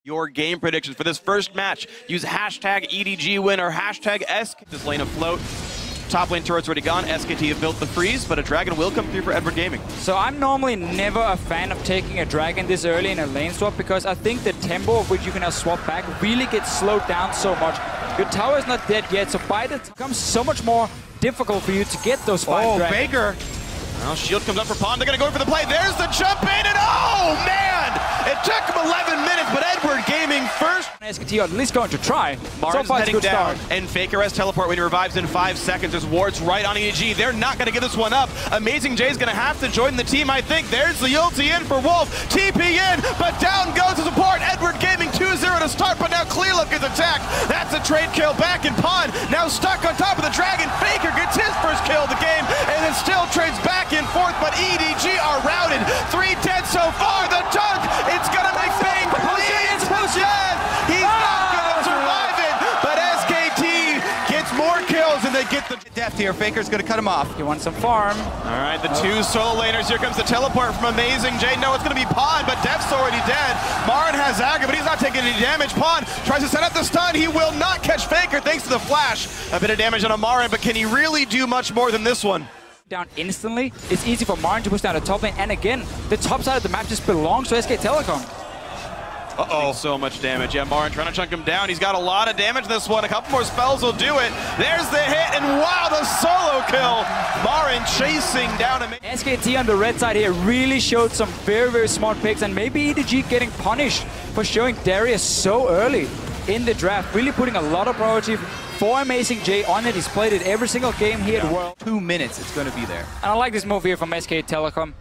Your game predictions for this first match. Use hashtag EDG or hashtag SK. This lane afloat. Top lane turret's already gone. SKT have built the freeze, but a dragon will come through for Edward Gaming. So I'm normally never a fan of taking a dragon this early in a lane swap because I think the tempo of which you can now swap back really gets slowed down so much. Your tower is not dead yet, so by the time it becomes so much more difficult for you to get those 5 dragons. Baker. Well, shield comes up for Pond. They're going to go for the play. There's the jump in, and oh, man! It took him 11 minutes, but Edward Gaming first. SKT are at least going to try. Marin's heading down, and Faker has teleport when he revives in 5 seconds. There's wards right on EDG. They're not going to give this one up. Amazing Jay's going to have to join the team, I think. There's the ulti in for Wolf. TP in, but down goes the support. Edward Gaming 2-0 to start, but now Clearlook is attacked. That's a trade kill back in Pond. Now stuck on top of the dragon. Faker gets his first kill of the game, and then still trades back and forth, but EDG are routed. 3 dead so far. The dunk, it's going to make Bang bleeds to death. He's not going to survive it, but SKT gets more kills, and they get the depth here. Faker's going to cut him off. You want some farm. All right, the 2 solo laners. Here comes the teleport from Amazing Jay. No, it's going to be Pond, but Def's already dead. Marin has Agra, but he's not taking any damage. Pond tries to set up the stun. He will not catch Faker thanks to the flash. A bit of damage on a Marin, but can he really do much more than this one? Down instantly. It's easy for Marin to push down the top lane, and again, the top side of the map just belongs to SK Telecom. Uh-oh. So much damage. Yeah, Marin trying to chunk him down. He's got a lot of damage this one. A couple more spells will do it. There's the hit, and wow, the solo kill. Marin chasing down him. SKT on the red side here really showed some very, very smart picks, and maybe EDG getting punished for showing Darius so early in the draft. Really putting a lot of priority for Amazing Jay on it. He's played it every single game here at World. 2 minutes, it's going to be there. And I like this move here from SK Telecom.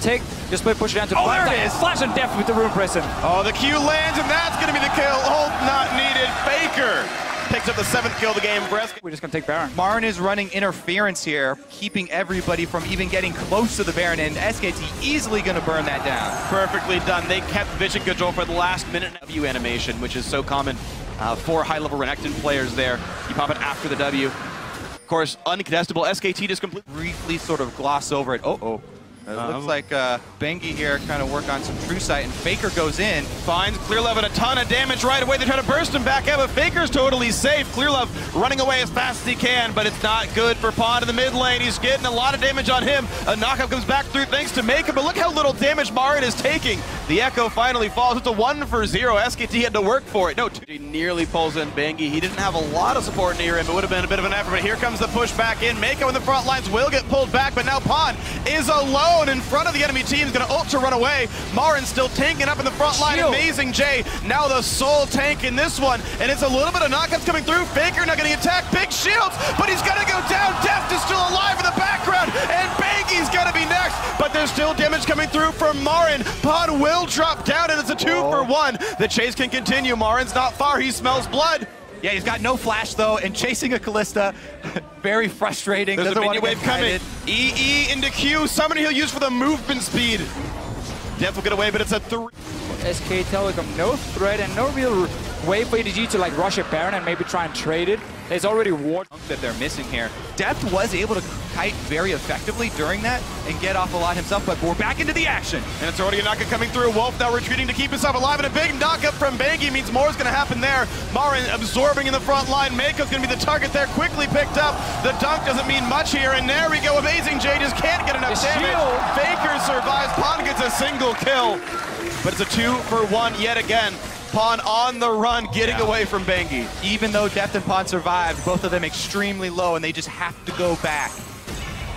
Take, just play, push it down to the there it is. Flash and Def with the Rune Prison. Oh, the Q lands, and that's going to be the kill. Ult not needed. Faker picks up the 7th kill of the game for SK. We're just going to take Baron. Marin is running interference here, keeping everybody from even getting close to the Baron, and SKT easily going to burn that down. Perfectly done. They kept vision control for the last minute W animation, which is so common for high-level Renekton players there. You pop it after the W. Of course, uncontestable. SKT just completely Briefly sort of gloss over it. It looks like Bengi here kind of work on some true sight, and Faker goes in. Finds Clearlove a ton of damage right away. They try to burst him back out, but Faker's totally safe. Clearlove running away as fast as he can, but it's not good for Pond in the mid lane. He's getting a lot of damage on him. A knockup comes back through thanks to Maka, but look how little damage Marin is taking. The Echo finally falls. It's a 1-0. SKT had to work for it. No, he nearly pulls in Bengi. He didn't have a lot of support near him. It would have been a bit of an effort, but here comes the push back in. Mako in the front lines will get pulled back, but now Pond is alone in front of the enemy team. Is going to ult to run away. Marin still tanking up in the front line. Shield. Amazing Jay, now the sole tank in this one, and it's a little bit of knockouts coming through. Faker not getting attacked. Big shields, but he's going to go down. Deft is still alive in the background, and Bangi's going to be next, but there's still damage coming through from Marin. Pond will drop down, and it's a 2-for-1. The chase can continue. Marin's not far. He smells blood. Yeah, he's got no flash though, and chasing a Callista, very frustrating. There's Doesn't a want minion to wave coming. EE into Q. Summoner he'll use for the movement speed. Def will get away, but it's a 3. SK Telecom, no threat and no real way for EDG to like rush a Baron and maybe try and trade it. There's already ward that they're missing here. Deft was able to kite very effectively during that and get off a lot himself, but we're back into the action. And it's already a knockup coming through. Wolf now retreating to keep himself alive, and a big knockup from Bangi means more is going to happen there. Marin absorbing in the front line. Mako's going to be the target there, quickly picked up. The dunk doesn't mean much here, and there we go. Amazing Jay just can't get enough damage. Faker survives. Pond gets a single kill, but it's a 2-for-1 yet again. Pond on the run, getting away from Bangi. Even though Deft and Pond survived, both of them extremely low, and they just have to go back.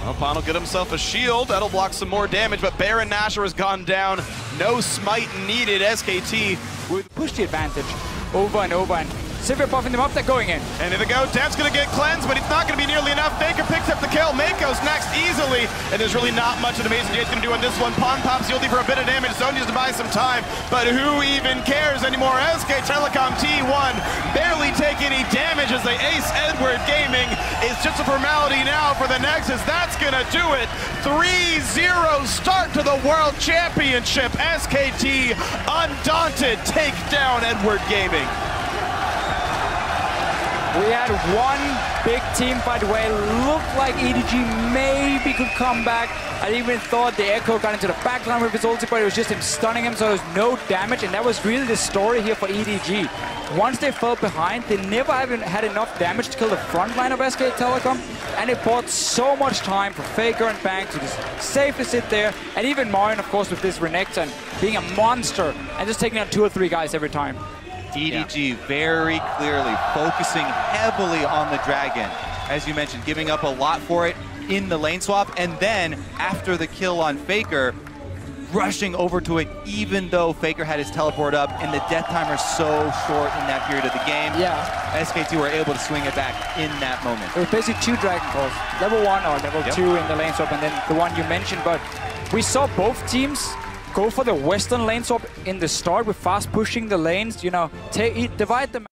Well, Pond will get himself a shield. That'll block some more damage, but Baron Nashor has gone down. No smite needed. SKT with push the advantage over and over, and Sivir buffing them up, they're going in. And here they go. Def's going to get cleansed, but it's not going to be nearly enough. Faker picks up the kill. Mako's next easily, and there's really not much that Amazing Jay's going to do on this one. Pond pops the ulti for a bit of damage. Zone needs to buy some time, but who even cares anymore? SK Telecom T1 barely take any damage as they ace Edward Gaming. It's just a formality now for the Nexus. That's going to do it. 3-0 start to the World Championship. SKT undaunted take down Edward Gaming. We had one big team fight where it looked like EDG maybe could come back. I even thought the Echo got into the backline with his ulti, but it was just him stunning him, so there was no damage, and that was really the story here for EDG. Once they fell behind, they never had enough damage to kill the front line of SK Telecom, and it bought so much time for Faker and Bang to just safely sit there, and even Marin, of course, with this Renekton being a monster and just taking out 2 or 3 guys every time. EDG very clearly focusing heavily on the Dragon. As you mentioned, giving up a lot for it in the lane swap, and then after the kill on Faker, rushing over to it even though Faker had his teleport up and the death timer so short in that period of the game. Yeah. SKT were able to swing it back in that moment. There was basically 2 Dragon Calls, level 1 or level 2 in the lane swap, and then the one you mentioned, but we saw both teams go for the Western lane swap in the start with fast pushing the lanes, you know, divide them.